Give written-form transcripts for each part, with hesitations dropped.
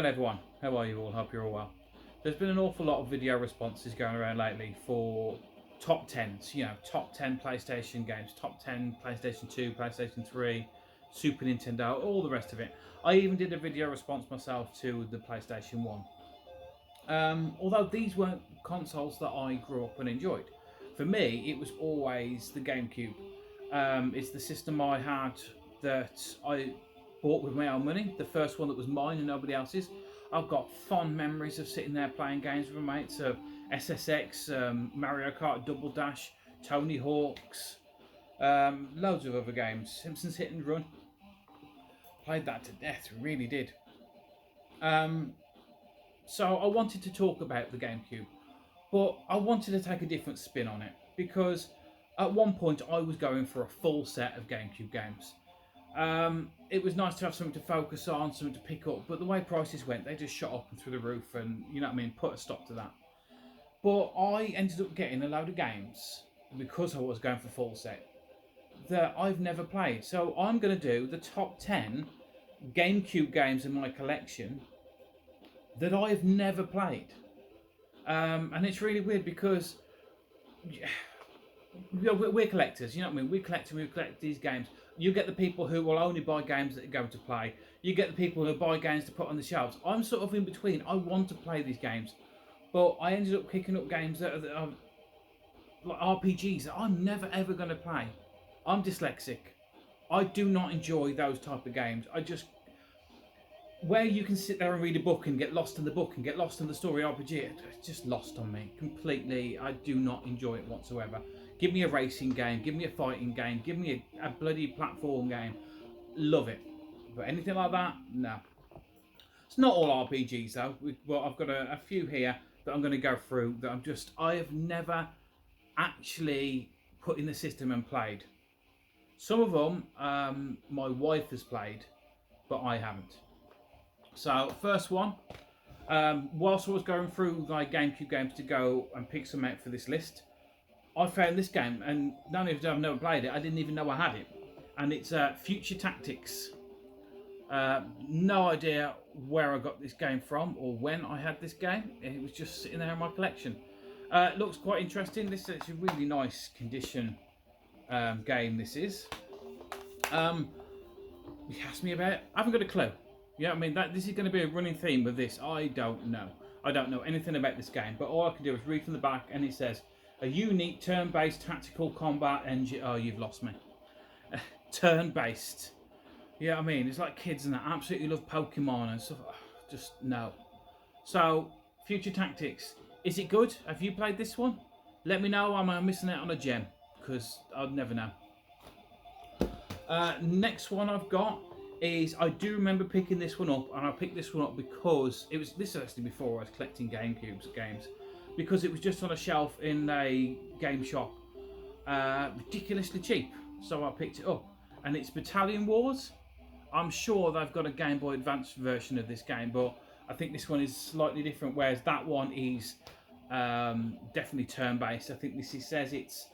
well everyone, how are you all? Hope you're all well. There's been an awful lot of video responses going around lately for top 10s, top 10 PlayStation games, top 10 PlayStation 2, PlayStation 3, Super Nintendo, all the rest of it. I even did a video response myself to the PlayStation 1. Although these weren't consoles that I grew up and enjoyed. For me, it was always the GameCube. It's the system I had that I bought with my own money, the first one that was mine and nobody else's. I've got fond memories of sitting there playing games with my mates, so SSX, Mario Kart Double Dash, Tony Hawk's, loads of other games, Simpsons Hit and Run. Played that to death, really did. So I wanted to talk about the GameCube, but I wanted to take a different spin on it, because at one point I was going for a full set of GameCube games. It was nice to have something to focus on, something to pick up, but the way prices went, they just shot up and through the roof, and you know what I mean, put a stop to that. But I ended up getting a load of games, because I was going for full set, that I've never played. So I'm going to do the top 10 GameCube games in my collection that I've never played. And it's really weird because we're collectors, you know what I mean? We collect these games. You get the people who will only buy games that are going to play. You get the people who buy games to put on the shelves. I'm sort of in between. I want to play these games, but I ended up picking up games that are like RPGs that I'm never ever going to play. I'm dyslexic. I do not enjoy those type of games. Where you can sit there and read a book and get lost in the book and get lost in the story RPG, it's just lost on me completely. I do not enjoy it whatsoever. Give me a racing game, give me a fighting game, give me a bloody platform game. Love it. But anything like that, no. It's not all RPGs though. Well, I've got a few here that I'm going to go through that I have never actually put in the system and played. Some of them my wife has played, but I haven't. So, first one, whilst I was going through my GameCube games to go and pick some out for this list, I found this game, and not only have I never played it, I didn't even know I had it. And it's Future Tactics. No idea where I got this game from or when I had this game. It was just sitting there in my collection. It looks quite interesting. This is a really nice condition game, this is. You asked me about it. I haven't got a clue. Yeah, I mean, this is going to be a running theme with this. I don't know. I don't know anything about this game, but all I can do is read from the back, and it says, a unique turn-based tactical combat engine. Oh, you've lost me. Turn-based. Yeah, I mean, it's like kids and that absolutely love Pokemon and stuff. Just no. So, Future Tactics. Is it good? Have you played this one? Let me know. Am I missing out on a gem? Because I'd never know. Next one I've got is, I do remember picking this one up, and I picked this one up because this was actually before I was collecting GameCube games, because it was just on a shelf in a game shop, ridiculously cheap. So I picked it up, and it's Battalion Wars. I'm sure they've got a Game Boy Advance version of this game, but I think this one is slightly different. Whereas that one is definitely turn-based. I think says it's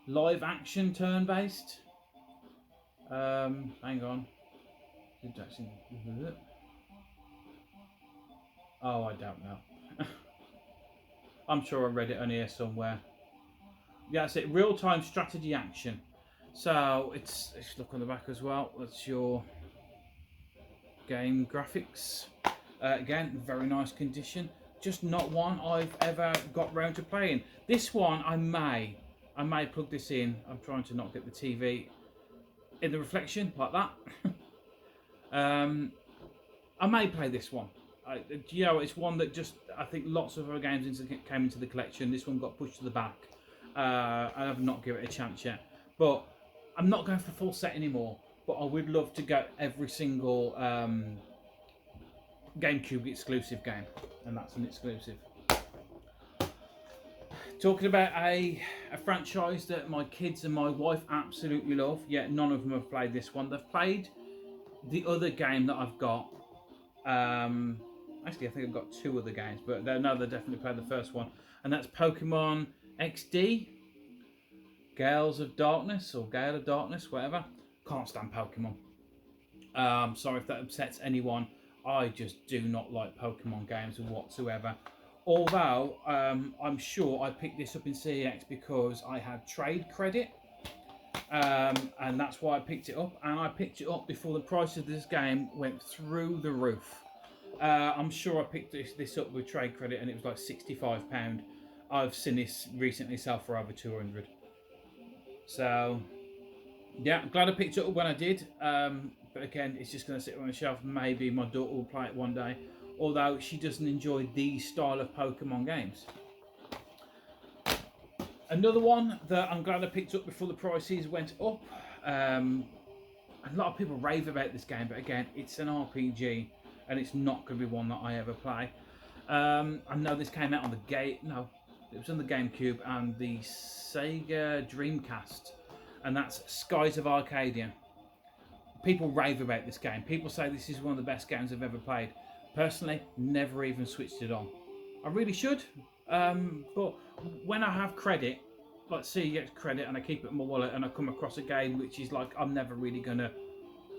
live action turn-based. Hang on. Oh, I don't know. I'm sure I read it on here somewhere. Yeah, that's it. Real-time strategy action. So let's look on the back as well. That's your game graphics. Again, very nice condition. Just not one I've ever got round to playing. This one, I may plug this in. I'm trying to not get the TV in the reflection like that. I may play this one. It's one that I think lots of other games came into the collection. This one got pushed to the back. I have not given it a chance yet. But I'm not going for full set anymore. But I would love to get every single GameCube exclusive game. And that's an exclusive. Talking about a franchise that my kids and my wife absolutely love, yet none of them have played this one. They've played the other game that I've got. Actually, I think I've got two other games, but they definitely played the first one, and that's Pokemon XD, Gales of Darkness, or Gale of Darkness, whatever. Can't stand Pokemon. Sorry if that upsets anyone. I just do not like Pokemon games whatsoever. Although I'm sure I picked this up in CEX because I had trade credit, and that's why I picked it up. And I picked it up before the price of this game went through the roof. I'm sure I picked this up with trade credit, and it was like £65. I've seen this recently sell for over 200. So yeah, I'm glad I picked it up when I did. But again, it's just going to sit on the shelf. Maybe my daughter will play it one day, although she doesn't enjoy these style of Pokemon games. Another one that I'm glad I picked up before the prices went up. A lot of people rave about this game, but again, it's an RPG, and it's not going to be one that I ever play. I know this came out on it was on the GameCube and the Sega Dreamcast, and that's Skies of Arcadia. People rave about this game. People say this is one of the best games I've ever played. Personally, never even switched it on. I really should, but when I have credit, like CEX credit, and I keep it in my wallet, and I come across a game which is like I'm never really going to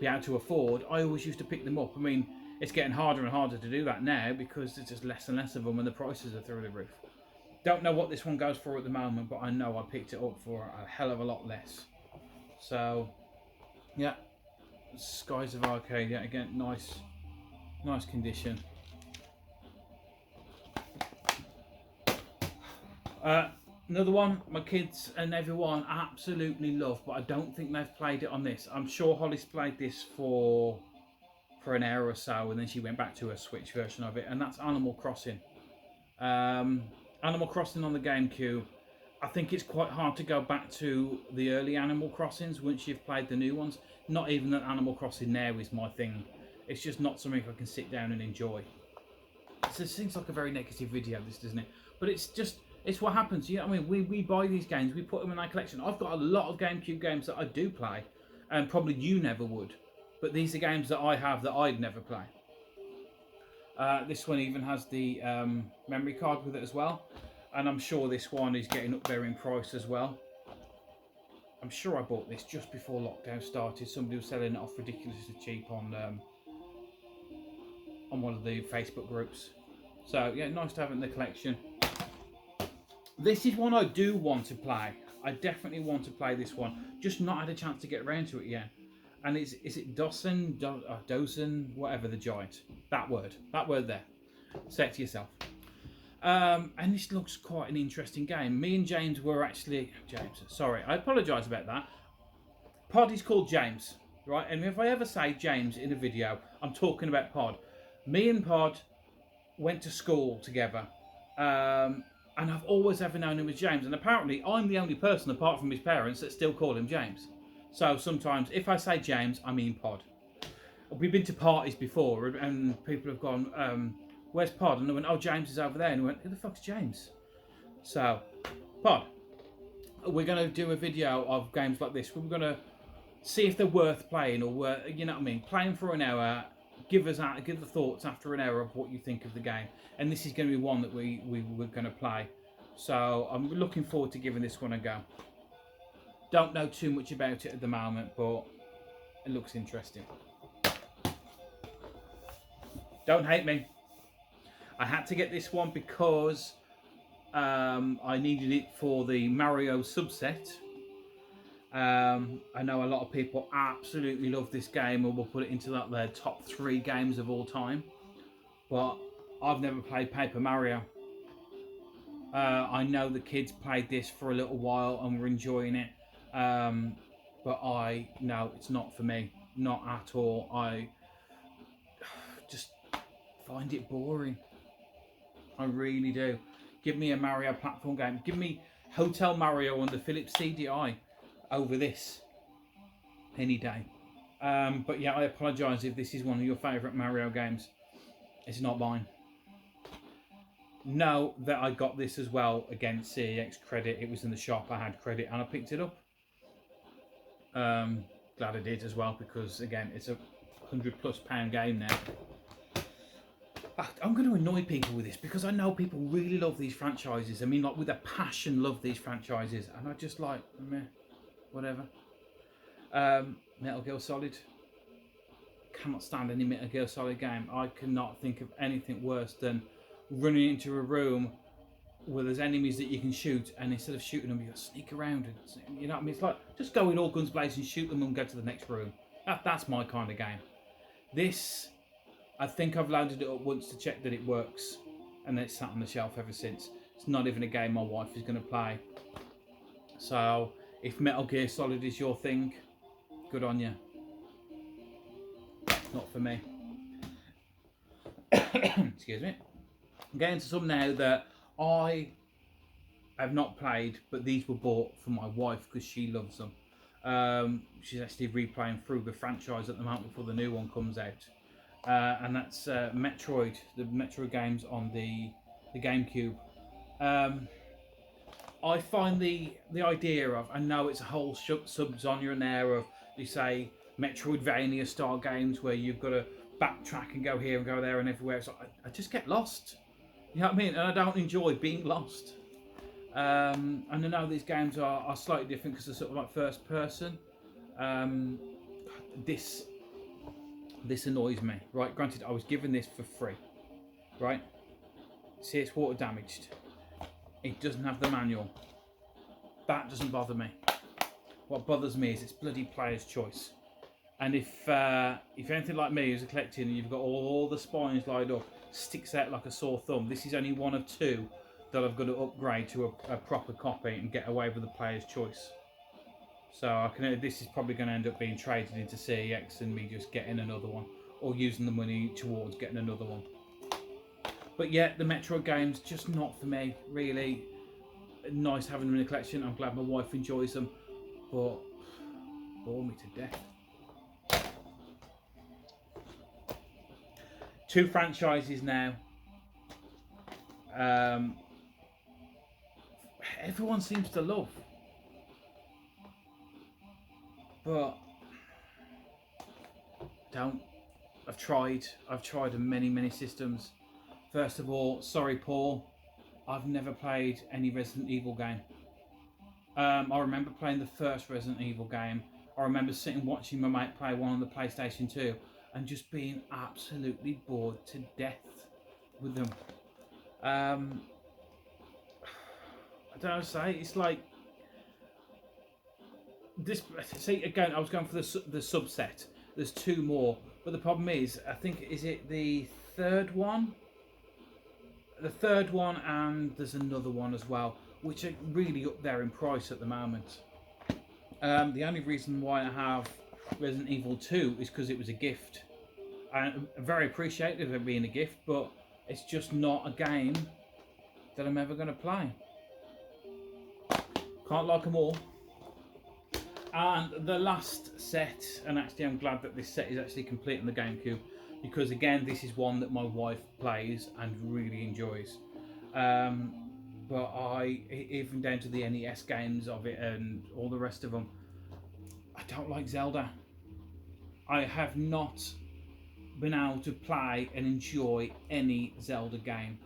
be able to afford, I always used to pick them up. I mean, it's getting harder and harder to do that now because there's just less and less of them and the prices are through the roof. Don't know what this one goes for at the moment, but I know I picked it up for a hell of a lot less. So, yeah, Skies of Arcadia, again, nice condition. Another one my kids and everyone absolutely love, but I don't think they've played it on this. I'm sure Holly's played this for an hour or so, and then she went back to her Switch version of it, and that's Animal Crossing. Animal Crossing on the GameCube. I think it's quite hard to go back to the early Animal Crossings once you've played the new ones. Not even that Animal Crossing now is my thing. It's just not something I can sit down and enjoy. So it seems like a very negative video, this, doesn't it? But it's what happens. You know what I mean? We buy these games, we put them in our collection. I've got a lot of GameCube games that I do play, and probably you never would. But these are games that I have that I'd never play. This one even has the memory card with it as well. And I'm sure this one is getting up there in price as well. I'm sure I bought this just before lockdown started. Somebody was selling it off ridiculously cheap on one of the Facebook groups. So yeah, nice to have it in the collection. This is one I do want to play. I definitely want to play this one. Just not had a chance to get around to it yet. And is it Dosen, whatever the giant. That word there. Say it to yourself. And this looks quite an interesting game. Me and James were actually... sorry, I apologise about that. Pod is called James, right? And if I ever say James in a video, I'm talking about Pod. Me and Pod went to school together. And I've always ever known him as James. And apparently I'm the only person, apart from his parents, that still call him James. So sometimes, if I say James, I mean Pod. We've been to parties before, and people have gone, where's Pod? And they went, oh, James is over there. And we went, who the fuck's James? So, Pod, we're going to do a video of games like this. We're going to see if they're worth playing, or you know what I mean, playing for an hour. Give the thoughts after an hour of what you think of the game. And this is going to be one that we're going to play. So I'm looking forward to giving this one a go. Don't know too much about it at the moment, but it looks interesting. Don't hate me. I had to get this one because I needed it for the Mario subset. I know a lot of people absolutely love this game and will put it into their top 3 games of all time. But I've never played Paper Mario. I know the kids played this for a little while and were enjoying it. But I know it's not for me. Not at all. I just find it boring. I really do. Give me a Mario platform game. Give me Hotel Mario on the Philips CDI over this any day. But yeah, I apologise if this is one of your favourite Mario games. It's not mine. Know that I got this as well against CEX credit. It was in the shop. I had credit and I picked it up. Glad I did as well, because again, it's a £100+ game now. I'm going to annoy people with this because I know people really love these franchises. I mean, like with a passion, love these franchises, and I just like meh, whatever. Metal Gear Solid. cannot stand any Metal Gear Solid game. I cannot think of anything worse than running into a room where there's enemies that you can shoot, and instead of shooting them, you got to sneak around. And, you know what I mean? It's like, just go in all guns blazing, shoot them and go to the next room. That's my kind of game. This, I think I've loaded it up once to check that it works, and it's sat on the shelf ever since. It's not even a game my wife is going to play. So, if Metal Gear Solid is your thing, good on you. Not for me. Excuse me. I'm getting to some now that I have not played, but these were bought for my wife because she loves them. She's actually replaying through the franchise at the moment before the new one comes out. And that's Metroid, the Metroid games on the GameCube. I find the idea of, I know it's a whole sub-genre now of, you say, Metroidvania style games where you've got to backtrack and go here and go there and everywhere. So I just get lost. You know what I mean? And I don't enjoy being lost. And I know these games are slightly different because they're sort of like first person. This annoys me, right? Granted, I was given this for free, right? See, it's water damaged. It doesn't have the manual. That doesn't bother me. What bothers me is it's bloody player's choice. And if anything like me who's a collector and you've got all the spines lined up, sticks out like a sore thumb, this is only one of two that I've got to upgrade to a proper copy and get away with the player's choice. So this is probably going to end up being traded into CEX and me just getting another one, or using the money towards getting another one. But yeah, the Metroid games, just not for me, really. Nice having them in the collection. I'm glad my wife enjoys them, but bore me to death. 2 franchises now. Everyone seems to love, but don't. I've tried on many systems. First of all, sorry Paul, I've never played any Resident Evil game. I remember playing the first Resident Evil game. I remember sitting watching my mate play one on the PlayStation 2 and just being absolutely bored to death with them. I don't know how to say, it's like this. See, again, I was going for the subset. There's 2 more, but the problem is, I think, is it the third one? The third one, and there's another one as well, which are really up there in price at the moment. The only reason why I have Resident Evil 2 is because it was a gift. I'm very appreciative of it being a gift, but it's just not a game that I'm ever going to play. Can't like them all. And the last set, and actually I'm glad that this set is actually complete on the GameCube, because again, this is one that my wife plays and really enjoys. But even down to the NES games of it and all the rest of them, I don't like Zelda. I have not been able to play and enjoy any Zelda game.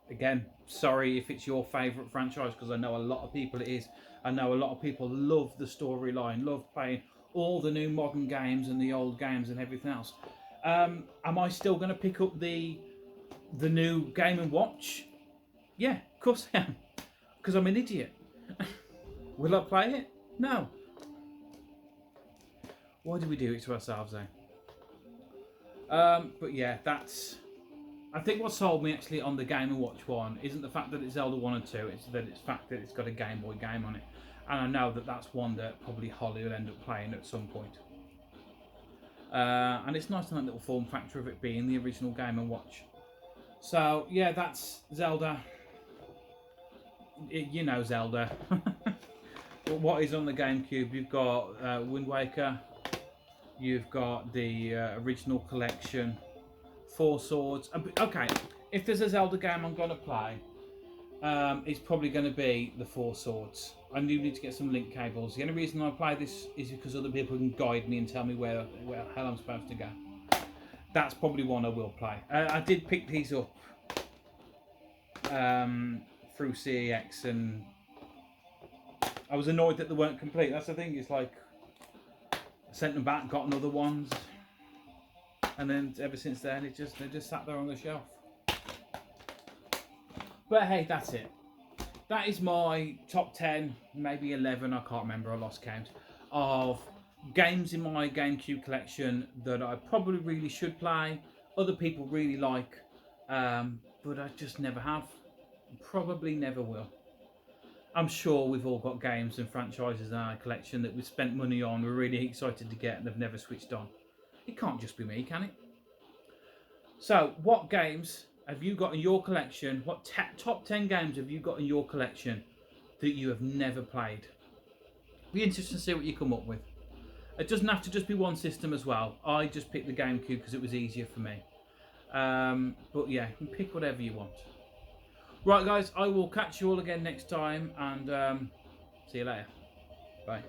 Again, sorry if it's your favourite franchise, because I know a lot of people it is. I know a lot of people love the storyline, love playing all the new modern games and the old games and everything else. Am I still going to pick up the new Game & Watch? Yeah, of course I am, because I'm an idiot. Will I play it? No. Why do we do it to ourselves, eh? But yeah, that's... I think what sold me actually on the Game & Watch one isn't the fact that it's Zelda 1 and 2, it's the fact that it's got a Game Boy game on it. And I know that that's one that probably Holly will end up playing at some point. And it's nice on that little form factor of it being the original Game & Watch. So yeah, that's Zelda. You know Zelda. But what is on the GameCube? You've got Wind Waker. You've got the original collection. 4 Swords. Okay, if there's a Zelda game I'm going to play, it's probably going to be the 4 Swords. I do need to get some link cables. The only reason I play this is because other people can guide me and tell me where the hell I'm supposed to go. That's probably one I will play. I did pick these up through CEX, and I was annoyed that they weren't complete. That's the thing. It's like sent them back, got another ones, and then ever since then they just sat there on the shelf. But hey, that's it. That is my top 10, maybe 11, I can't remember, I lost count, of games in my GameCube collection that I probably really should play, other people really like, but I just never have. Probably never will. I'm sure we've all got games and franchises in our collection that we've spent money on, we're really excited to get, and have never switched on. It can't just be me, can it? So, what games have you got in your collection? What top 10 games have you got in your collection that you have never played? Be interested to see what you come up with. It doesn't have to just be one system as well. I just picked the GameCube because it was easier for me. But yeah, you can pick whatever you want. Right guys, I will catch you all again next time, and see you later. Bye.